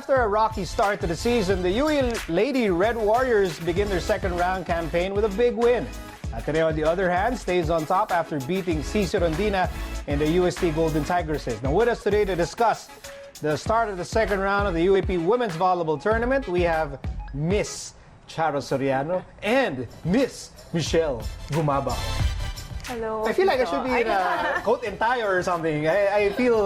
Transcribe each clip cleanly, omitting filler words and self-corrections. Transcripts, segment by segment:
after a rocky start to the season, the UAAP Lady Red Warriors begin their second-round campaign with a big win. Ateneo, on the other hand, stays on top after beating Rondina and the UST Golden Tigresses. Now, with us today to discuss the start of the second round of the UAAP Women's Volleyball Tournament, we have Miss Charo Soriano and Miss Michele Gumabao. Hello. I feel like I should be in a coat and tie or something. I feel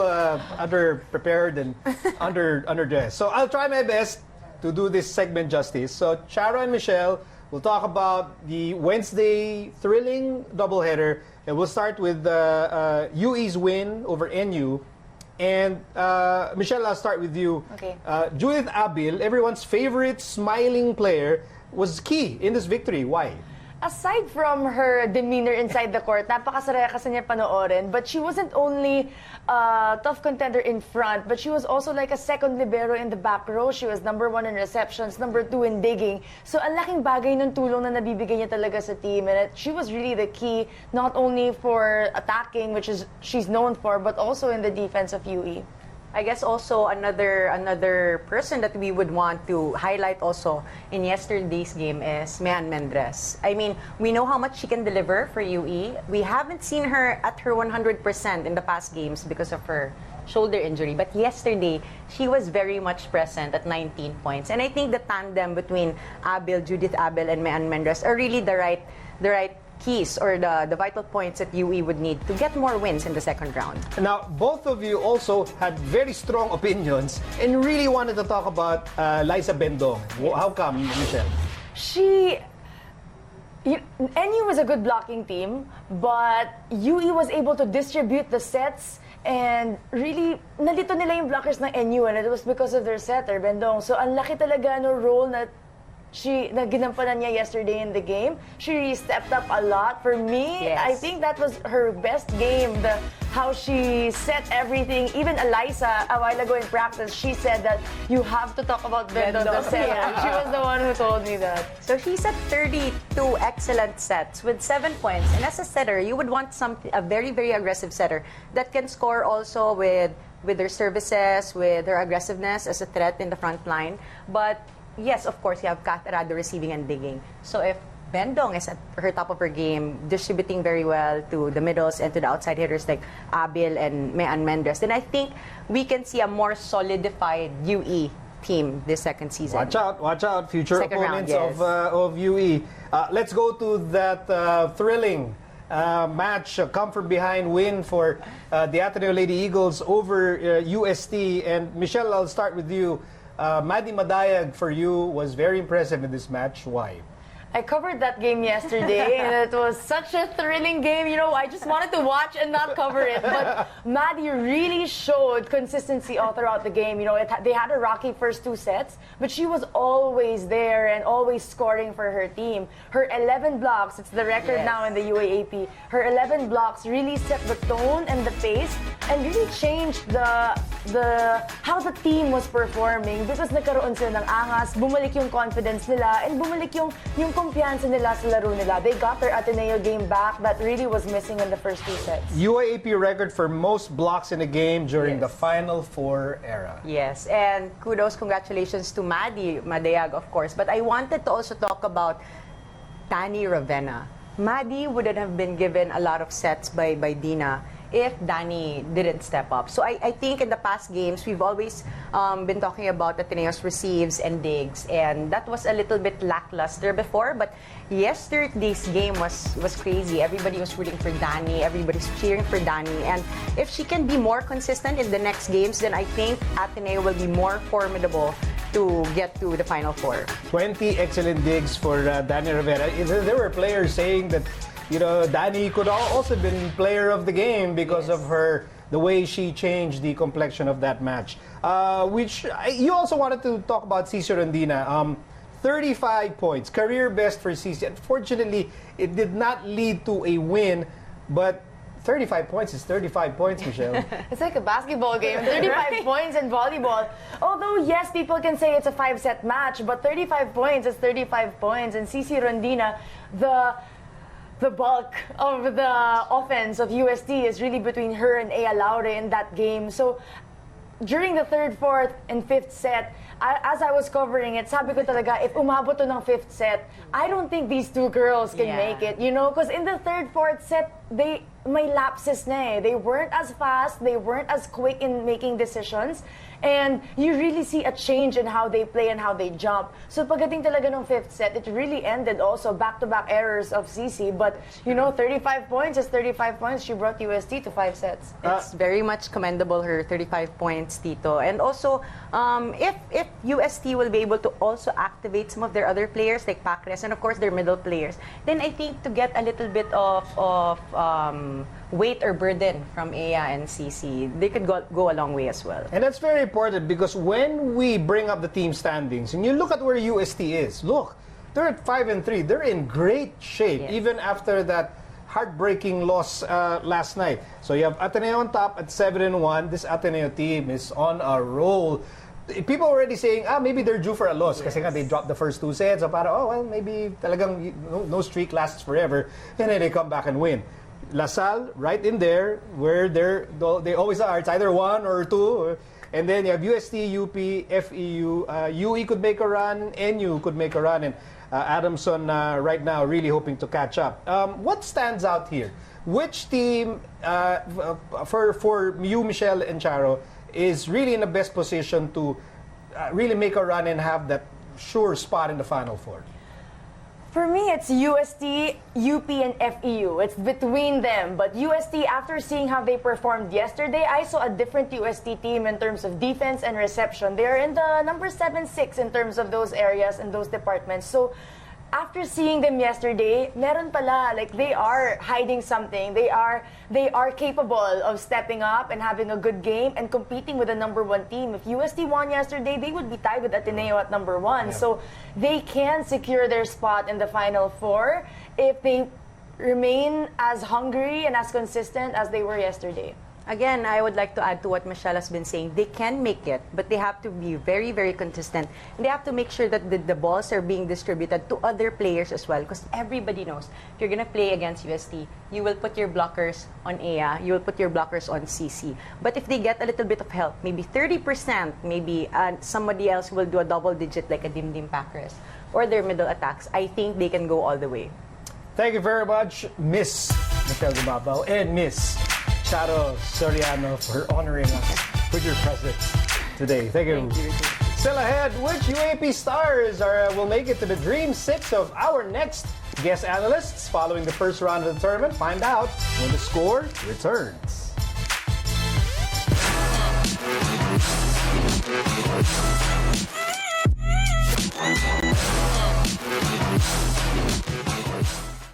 under-prepared and underdressed. So I'll try my best to do this segment justice. So Charo and Michele will talk about the Wednesday thrilling doubleheader. And we'll start with UE's win over NU. And Michele, I'll start with you. Okay. Judith Abil, everyone's favorite smiling player, was key in this victory. Why? Aside from her demeanor inside the court, napakasaraya kasi niya panoorin. But she wasn't only a tough contender in front, but she was also like a second libero in the back row. She was number 1 in receptions, number 2 in digging. So ang laking bagay ng tulong na nabibigay niya talaga sa team. And she was really the key, not only for attacking, which is she's known for, but also in the defense of UE. I guess also another person that we would want to highlight also in yesterday's game is Mian Mendres. I mean, we know how much she can deliver for UE. We haven't seen her at her 100% in the past games because of her shoulder injury. But yesterday, she was very much present at 19 points. And I think the tandem between Judith Abil and Mian Mendres are really the right keys or the vital points that UE would need to get more wins in the second round. Now, both of you also had very strong opinions and really wanted to talk about Liza Bendong. How come, Michele? NU was a good blocking team, but UE was able to distribute the sets and really, nalito nila yung blockers ng NU and it was because of their setter, Bendong. So, ang laki talaga no role na ginampanan niya yesterday in the game. She really stepped up a lot. For me, yes. I think that was her best game. How she set everything. Even Eliza, a while ago in practice, she said that you have to talk about Bendong the setter. Yeah. She was the one who told me that. So she set 32 excellent sets with 7 points. And as a setter, you would want a very, very aggressive setter that can score also with her services, with her aggressiveness as a threat in the front line. But yes, of course, you have Kat Arado receiving and digging. So if Bendong is at her top of her game, distributing very well to the middles and to the outside hitters like Abil and Mian Mendres, then I think we can see a more solidified UE team this second season. Watch out, future Second opponents round, yes. of UE. Let's go to that thrilling match, come from behind win for the Ateneo Lady Eagles over UST. And Michele, I'll start with you. Maddie Madayag for you was very impressive in this match. Why? I covered that game yesterday, and it was such a thrilling game. You know, I just wanted to watch and not cover it. But Maddie really showed consistency all throughout the game. You know, they had a rocky first 2 sets, but she was always there and always scoring for her team. Her 11 blocks, it's the record now in the UAAP. Her 11 blocks really set the tone and the pace and really changed how the team was performing because nagkaroon sila ng angas, bumalik yung confidence nila, and bumalik yung kumpiyansa nila sa laro nila. They got their Ateneo game back that really was missing in the first 2 sets. UAAP record for most blocks in a game during Yes. the Final Four era. Yes, and kudos, congratulations to Maddie Madayag, of course. But I wanted to also talk about Dani Ravenna. Maddie wouldn't have been given a lot of sets by Dina if Dani didn't step up. So I think in the past games, we've always been talking about Ateneo's receives and digs, and that was a little bit lackluster before, but yesterday's game was crazy. Everybody was rooting for Dani, everybody's cheering for Dani, and if she can be more consistent in the next games, then I think Ateneo will be more formidable to get to the Final Four. 20 excellent digs for Dani Rivera. There were players saying that, you know, Dani could also been player of the game because Yes. of the way she changed the complexion of that match. Which you also wanted to talk about Rondina. 35 points, career best for CC. Unfortunately, it did not lead to a win, but 35 points is 35 points, Michele. It's like a basketball game. 35 points in volleyball. Although, yes, people can say it's a 5-set match, but 35 points is 35 points. And CC Rondina, the bulk of the offense of UST is really between her and Ea Laure in that game. So during the third, fourth, and fifth set, as I was covering it, sabi ko talaga, if umabot to ng 5th set, I don't think these two girls can make it, you know? Because in the 3rd, 4th set, may lapses na eh. They weren't as fast, they weren't as quick in making decisions, and you really see a change in how they play and how they jump. So pagdating talaga ng 5th set, it really ended also back-to-back errors of CC, but you know, 35 points is 35 points. She brought UST to 5 sets. It's very much commendable, her 35 points, Tito. And also, if UST will be able to also activate some of their other players like Pacres and of course their middle players, then I think to get a little bit of weight or burden from Aya and CC, they could go a long way as well. And that's very important because when we bring up the team standings and you look at where UST is, look, they're at 5-3. They're in great shape, Yes. even after that heartbreaking loss last night. So you have Ateneo on top at 7-1. This Ateneo team is on a roll. People already saying, maybe they're due for a loss kasi nga they dropped the first 2 sets. So para, well, maybe talagang no streak lasts forever. And then they come back and win. LaSalle right in there where they always are. It's either 1 or 2. And then you have UST, UP, FEU. UE could make a run. NU could make a run. And Adamson right now really hoping to catch up. What stands out here? Which team, for you, Michele and Charo, is really in the best position to really make a run and have that sure spot in the Final Four? For me, it's UST, UP, and FEU. It's between them. But UST, after seeing how they performed yesterday, I saw a different UST team in terms of defense and reception. They're in the number 7-6 in terms of those areas and those departments. So after seeing them yesterday, meron pala, like they are hiding something. They are capable of stepping up and having a good game and competing with the number 1 team. If UST won yesterday, they would be tied with Ateneo at number 1. Yeah. So they can secure their spot in the Final Four if they remain as hungry and as consistent as they were yesterday. Again, I would like to add to what Michele has been saying. They can make it, but they have to be very, very consistent. And they have to make sure that the balls are being distributed to other players as well. Because everybody knows, if you're going to play against UST, you will put your blockers on Aya, you will put your blockers on CC. But if they get a little bit of help, maybe 30%, maybe somebody else will do a double digit like a Dimdim Packers or their middle attacks, I think they can go all the way. Thank you very much, Miss Michele Gumabao and Miss Charo Soriano for honoring us with your presence today. Thank you. Thank you. Still ahead, which UAAP stars will make it to the Dream 6 of our next guest analysts following the first round of the tournament? Find out when the score returns.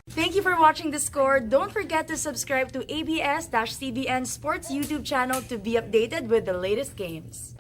Thank you for watching The Score. Don't forget to subscribe to ABS-CBN Sports YouTube channel to be updated with the latest games.